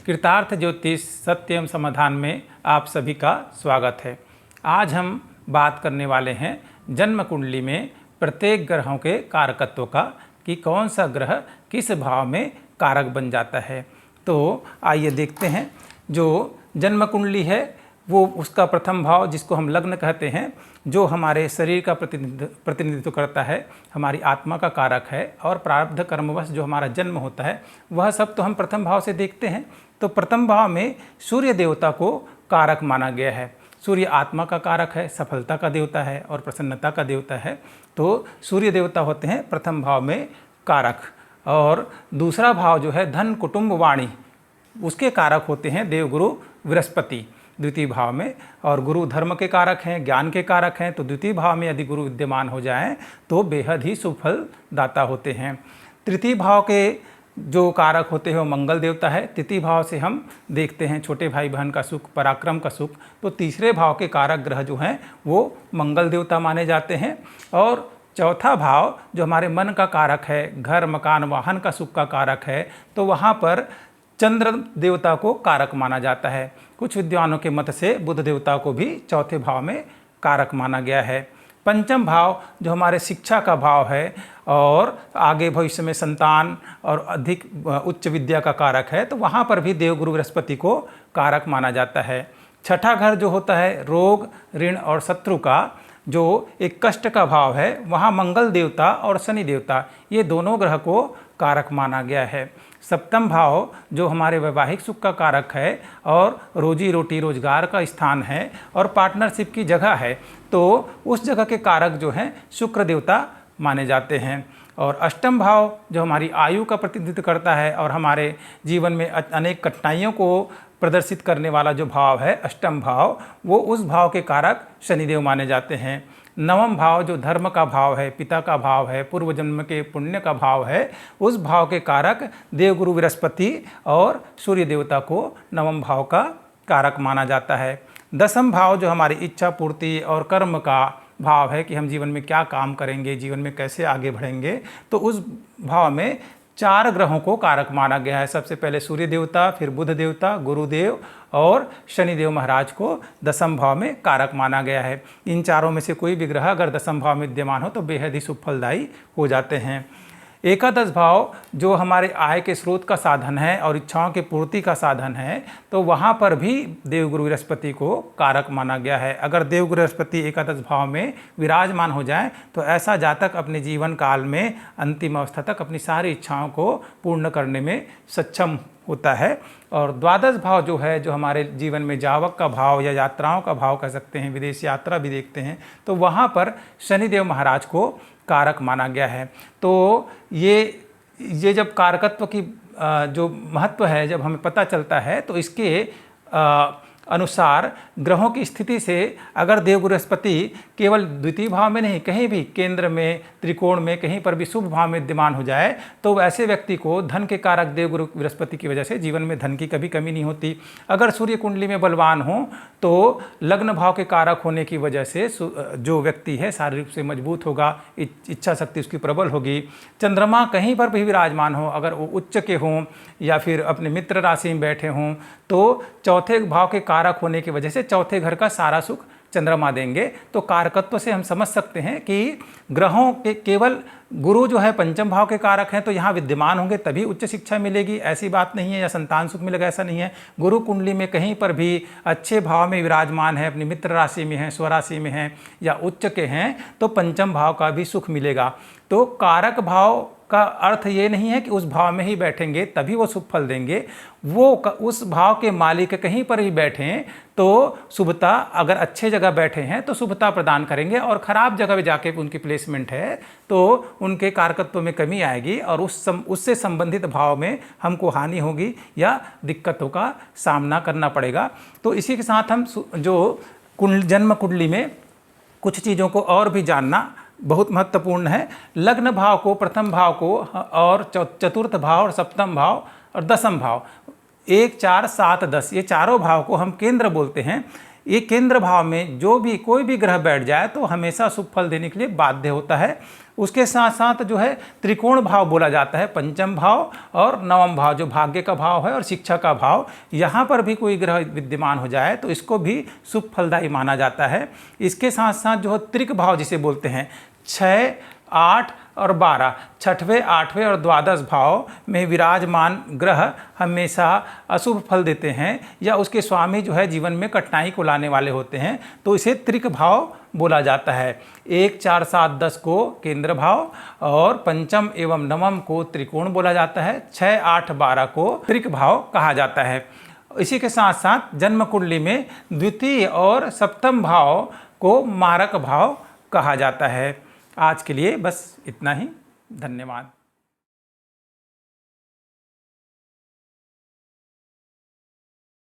कृतार्थ ज्योतिष सत्य एवं समाधान में आप सभी का स्वागत है। आज हम बात करने वाले हैं जन्म कुंडली में प्रत्येक ग्रहों के कारकत्व का कि कौन सा ग्रह किस भाव में कारक बन जाता है। तो आइए देखते हैं। जो जन्म कुंडली है वो उसका प्रथम भाव जिसको हम लग्न कहते हैं, जो हमारे शरीर का प्रतिनिधित्व करता है, हमारी आत्मा का कारक है और प्रारब्ध कर्मवश जो हमारा जन्म होता है वह सब तो हम प्रथम भाव से देखते हैं। तो प्रथम भाव में सूर्य देवता को कारक माना गया है। सूर्य आत्मा का कारक है, सफलता का देवता है और प्रसन्नता का देवता है। तो सूर्य देवता होते हैं प्रथम भाव में कारक। और दूसरा भाव जो है धन कुटुंब वाणी, उसके कारक होते हैं देवगुरु बृहस्पति द्वितीय भाव में। और गुरु धर्म के कारक हैं, ज्ञान के कारक हैं। तो द्वितीय भाव में यदि गुरु विद्यमान हो जाएं तो बेहद ही सुफल दाता होते हैं। तृतीय भाव के जो कारक होते हैं वो मंगल देवता है। तृतीय भाव से हम देखते हैं छोटे भाई बहन का सुख, पराक्रम का सुख। तो तीसरे भाव के कारक ग्रह जो हैं वो मंगल देवता माने जाते हैं। और चौथा भाव जो हमारे मन का कारक है, घर मकान वाहन का सुख का कारक है, तो वहाँ पर चंद्र देवता को कारक माना जाता है। कुछ विद्वानों के मत से बुध देवता को भी चौथे भाव में कारक माना गया है। पंचम भाव जो हमारे शिक्षा का भाव है और आगे भविष्य में संतान और अधिक उच्च विद्या का कारक है, तो वहाँ पर भी देवगुरु बृहस्पति को कारक माना जाता है। छठा घर जो होता है रोग, ऋण और शत्रु का, जो एक कष्ट का भाव है, वहाँ मंगल देवता और शनि देवता ये दोनों ग्रह को कारक माना गया है। सप्तम भाव जो हमारे वैवाहिक सुख का कारक है और रोजी रोटी रोजगार का स्थान है और पार्टनरशिप की जगह है, तो उस जगह के कारक जो हैं शुक्र देवता माने जाते हैं। और अष्टम भाव जो हमारी आयु का प्रतिनिधित्व करता है और हमारे जीवन में अनेक कठिनाइयों को प्रदर्शित करने वाला जो भाव है अष्टम भाव, वो उस भाव के कारक शनिदेव माने जाते हैं। नवम भाव जो धर्म का भाव है, पिता का भाव है, पूर्व जन्म के पुण्य का भाव है, उस भाव के कारक देवगुरु बृहस्पति और सूर्य देवता को नवम भाव का कारक माना जाता है। दसम भाव जो हमारी इच्छा पूर्ति और कर्म का भाव है कि हम जीवन में क्या काम करेंगे, जीवन में कैसे आगे बढ़ेंगे, तो उस भाव में चार ग्रहों को कारक माना गया है। सबसे पहले सूर्य देवता, फिर बुध देवता, गुरुदेव और शनिदेव महाराज को दसम भाव में कारक माना गया है। इन चारों में से कोई भी ग्रह अगर दसम भाव में विद्यमान हो तो बेहद ही सुफलदायी हो जाते हैं। एकादश भाव जो हमारे आय के स्रोत का साधन है और इच्छाओं की पूर्ति का साधन है, तो वहाँ पर भी देवगुरु बृहस्पति को कारक माना गया है। अगर देवगुरु बृहस्पति एकादश भाव में विराजमान हो जाए तो ऐसा जातक अपने जीवन काल में अंतिम अवस्था तक अपनी सारी इच्छाओं को पूर्ण करने में सक्षम होता है। और द्वादश भाव जो है, जो हमारे जीवन में जावक का भाव या यात्राओं का भाव कह सकते हैं, विदेश यात्रा भी देखते हैं, तो वहाँ पर शनिदेव महाराज को कारक माना गया है। तो ये जब कारकत्व की जो महत्व है जब हमें पता चलता है, तो इसके अनुसार ग्रहों की स्थिति से अगर देवगुरु बृहस्पति केवल द्वितीय भाव में नहीं, कहीं भी केंद्र में, त्रिकोण में, कहीं पर भी शुभ भाव में विद्यमान हो जाए, तो ऐसे व्यक्ति को धन के कारक देवगुरु बृहस्पति की वजह से जीवन में धन की कभी कमी नहीं होती। अगर सूर्य कुंडली में बलवान हो तो लग्न भाव के कारक होने की वजह से जो व्यक्ति है शारीरिक रूप से मजबूत होगा, इच्छा शक्ति उसकी प्रबल होगी। चंद्रमा कहीं पर भी विराजमान हो, अगर वो उच्च के हों या फिर अपने मित्र राशि में बैठे हों, तो चौथे भाव के कारक होने की वजह से चौथे घर का सारा सुख चंद्रमा देंगे। तो कारकत्व से हम समझ सकते हैं कि ग्रहों के केवल गुरु जो है पंचम भाव के कारक हैं, तो यहाँ विद्यमान होंगे तभी उच्च शिक्षा मिलेगी, ऐसी बात नहीं है, या संतान सुख मिलेगा, ऐसा नहीं है। गुरु कुंडली में कहीं पर भी अच्छे भाव में विराजमान है, अपनी मित्र राशि में है, स्वराशि में है या उच्च के हैं, तो पंचम भाव का भी सुख मिलेगा। तो कारक भाव का अर्थ ये नहीं है कि उस भाव में ही बैठेंगे तभी वो शुभ फल देंगे। वो उस भाव के मालिक कहीं पर ही बैठें तो शुभता, अगर अच्छे जगह बैठे हैं तो शुभता प्रदान करेंगे, और ख़राब जगह पे जाके उनकी प्लेसमेंट है तो उनके कारकत्व में कमी आएगी और उससे संबंधित भाव में हमको हानि होगी या दिक्कतों का सामना करना पड़ेगा। तो इसी के साथ हम जो जन्म कुंडली में कुछ चीज़ों को और भी जानना बहुत महत्वपूर्ण है। लग्न भाव को, प्रथम भाव को और चतुर्थ भाव और सप्तम भाव और दसम भाव, 1, 4, 7, 10 ये चारों भाव को हम केंद्र बोलते हैं। ये केंद्र भाव में जो भी कोई भी ग्रह बैठ जाए तो हमेशा शुभ फल देने के लिए बाध्य होता है। उसके साथ साथ जो है त्रिकोण भाव बोला जाता है, पंचम भाव और नवम भाव जो भाग्य का भाव है और शिक्षा का भाव, यहाँ पर भी कोई ग्रह विद्यमान हो जाए तो इसको भी शुभ फलदायी माना जाता है। इसके साथ साथ जो त्रिक भाव जिसे बोलते हैं 6, 8 और 12, छठवें, आठवें और द्वादश भाव में विराजमान ग्रह हमेशा अशुभ फल देते हैं या उसके स्वामी जो है जीवन में कठिनाई को लाने वाले होते हैं, तो इसे त्रिक भाव बोला जाता है। 1, 4, 7, 10 को केंद्र भाव और पंचम एवं नवम को त्रिकोण बोला जाता है। 6, 8, 12 को त्रिक भाव कहा जाता है। इसी के साथ साथ जन्म कुंडली में द्वितीय और सप्तम भाव को मारक भाव कहा जाता है। आज के लिए बस इतना ही। धन्यवाद।